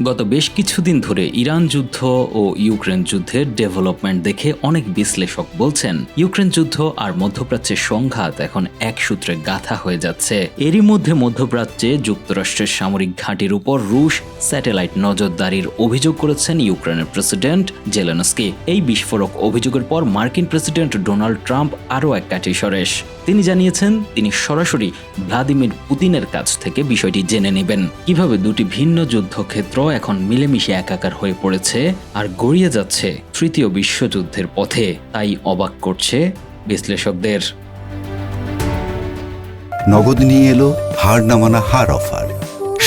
গত বেশ কিছুদিন ধরে ইরান যুদ্ধ ও ইউক্রেন যুদ্ধের ডেভেলপমেন্ট দেখে অনেক বিশ্লেষক বলছেন ইউক্রেন যুদ্ধ আর মধ্যপ্রাচ্যের সংঘাত এখন এক সূত্রে গাঁথা হয়ে যাচ্ছে। এরই মধ্যে মধ্যপ্রাচ্যে যুক্তরাষ্ট্রের সামরিক ঘাঁটির উপর রুশ স্যাটেলাইট নজরদারির অভিযোগ করেছেন ইউক্রেনের প্রেসিডেন্ট জেলেনস্কি। এই বিস্ফোরক অভিযোগের পর মার্কিন প্রেসিডেন্ট ডোনাল্ড ট্রাম্প আরও এক কাঠি সরেস। তিনি জানিয়েছেন তিনি সরাসরি ভ্লাদিমির পুতিনের কাছ থেকে বিষয়টি জেনে নেবেন কিভাবে দুটি ভিন্ন যুদ্ধক্ষেত্র এখন মিলেমিশে একাকার হয়ে পড়েছে আর গড়িয়ে যাচ্ছে তৃতীয় বিশ্বযুদ্ধের পথে। তাই অবাক করছে বিশ্লেষকদের। নগদ নিয়ে এলো হার না মানা হার অফার।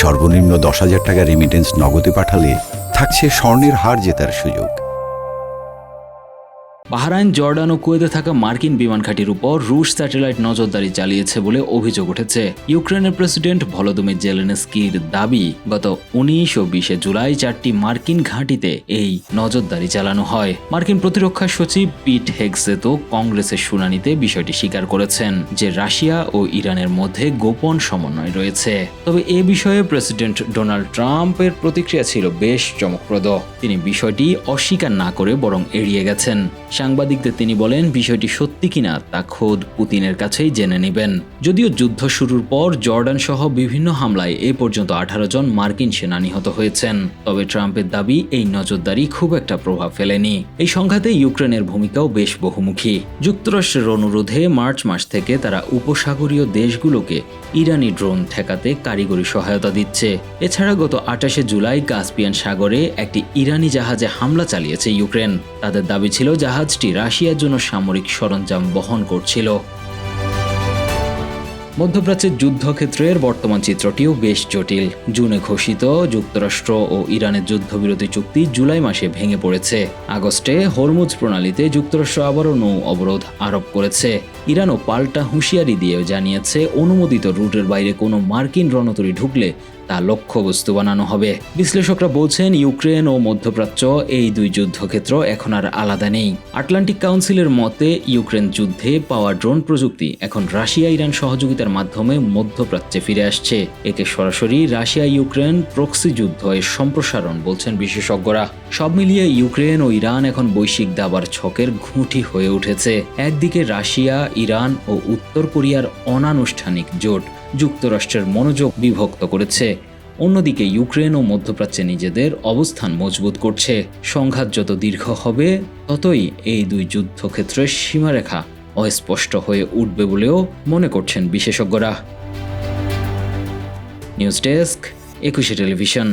সর্বনিম্ন 10,000 টাকা রেমিটেন্স নগদে পাঠালে থাকছে স্বর্ণের হার জেতার সুযোগ। বাহরাইন, জর্ডান ও কুয়েতে থাকা মার্কিন বিমান ঘাঁটির উপর রুশ স্যাটেলাইট নজরদারি চালিয়েছে বলে অভিযোগ উঠেছে। ইউক্রেনের প্রেসিডেন্ট ভলোদিমির জেলেনস্কির দাবি, গত 19 ও 20 জুলাই 4টি মার্কিন ঘাঁটিতে এই নজরদারি চালানো হয়। মার্কিন প্রতিরক্ষা সচিব পিট হেগসেতো কংগ্রেসের শুনানিতে বিষয়টি স্বীকার করেছেন যে রাশিয়া ও ইরানের মধ্যে গোপন সমন্বয় রয়েছে। তবে এ বিষয়ে প্রেসিডেন্ট ডোনাল্ড ট্রাম্পের প্রতিক্রিয়া ছিল বেশ চমকপ্রদ। তিনি বিষয়টি অস্বীকার না করে বরং এড়িয়ে গেছেন। সাংবাদিকদের তিনি বলেন বিষয়টি সত্যি কিনা তা খোদ পুতিনের কাছেই জেনে নেবেন। যদিও যুদ্ধ শুরুর পর জর্ডান সহ বিভিন্ন হামলায় এ পর্যন্ত 18 জন মার্কিন সেনা নিহত হয়েছেন। তবে ট্রাম্পের দাবি এই নজরদারি খুব একটা প্রভাব ফেলেনি। এই সংঘাতে ইউক্রেনের ভূমিকাও বেশ বহুমুখী। যুক্তরাষ্ট্রের অনুরোধে মার্চ মাস থেকে তারা উপসাগরীয় দেশগুলোকে ইরানি ড্রোন ঠেকাতে কারিগরি সহায়তা দিচ্ছে। এছাড়া গত 28 জুলাই কাস্পিয়ান সাগরে একটি ইরানি জাহাজে হামলা চালিয়েছে ইউক্রেন। তাদের দাবি ছিল জাহাজটি রাশিয়ার জন্য সামরিক সরঞ্জাম বহন করছিল। মধ্যপ্রাচ্যের যুদ্ধক্ষেত্রের বর্তমান চিত্রটিও বেশ জটিল। জুনে ঘোষিত যুক্তরাষ্ট্র ও ইরানের যুদ্ধবিরতি চুক্তি জুলাই মাসে ভেঙে পড়েছে। আগস্টে হরমুজ প্রণালীতে যুক্তরাষ্ট্র আবারও নৌ অবরোধ আরোপ করেছে। ইরানও পাল্টা হুঁশিয়ারি দিয়েও জানিয়েছে অনুমোদিত রুটের বাইরে কোনো মার্কিন রণতরী ঢুকলে তা লক্ষ্যবস্তু বানানো হবে। বিশ্লেষকরা বলছেন ইউক্রেন ও মধ্যপ্রাচ্য এই দুই যুদ্ধক্ষেত্র এখন আর আলাদা নেই। আটলান্টিক কাউন্সিলের মতে ইউক্রেন যুদ্ধে পাওয়া ড্রোন প্রযুক্তি এখন রাশিয়া ইরান সহযোগিতার মাধ্যমে মধ্যপ্রাচ্যে ফিরে আসছে। একে সরাসরি রাশিয়া ইউক্রেন প্রক্সি যুদ্ধ এর সম্প্রসারণ বলছেন বিশেষজ্ঞরা। সব মিলিয়ে ইউক্রেন ও ইরান এখন বৈশ্বিক দাবার ছকের ঘুঁটি হয়ে উঠেছে। একদিকে রাশিয়া, ইরান ও উত্তর কোরিয়ার অনানুষ্ঠানিক জোট যুক্তরাষ্ট্রের মনোযোগ বিভক্ত করেছে, অন্যদিকে ইউক্রেন ও মধ্যপ্রাচ্যে নিজেদের অবস্থান মজবুত করছে। সংঘাত যত দীর্ঘ হবে ততই এই দুই যুদ্ধক্ষেত্রের সীমারেখা অস্পষ্ট হয়ে উঠবে বলেও মনে করছেন বিশেষজ্ঞরা। News desk, 21 television.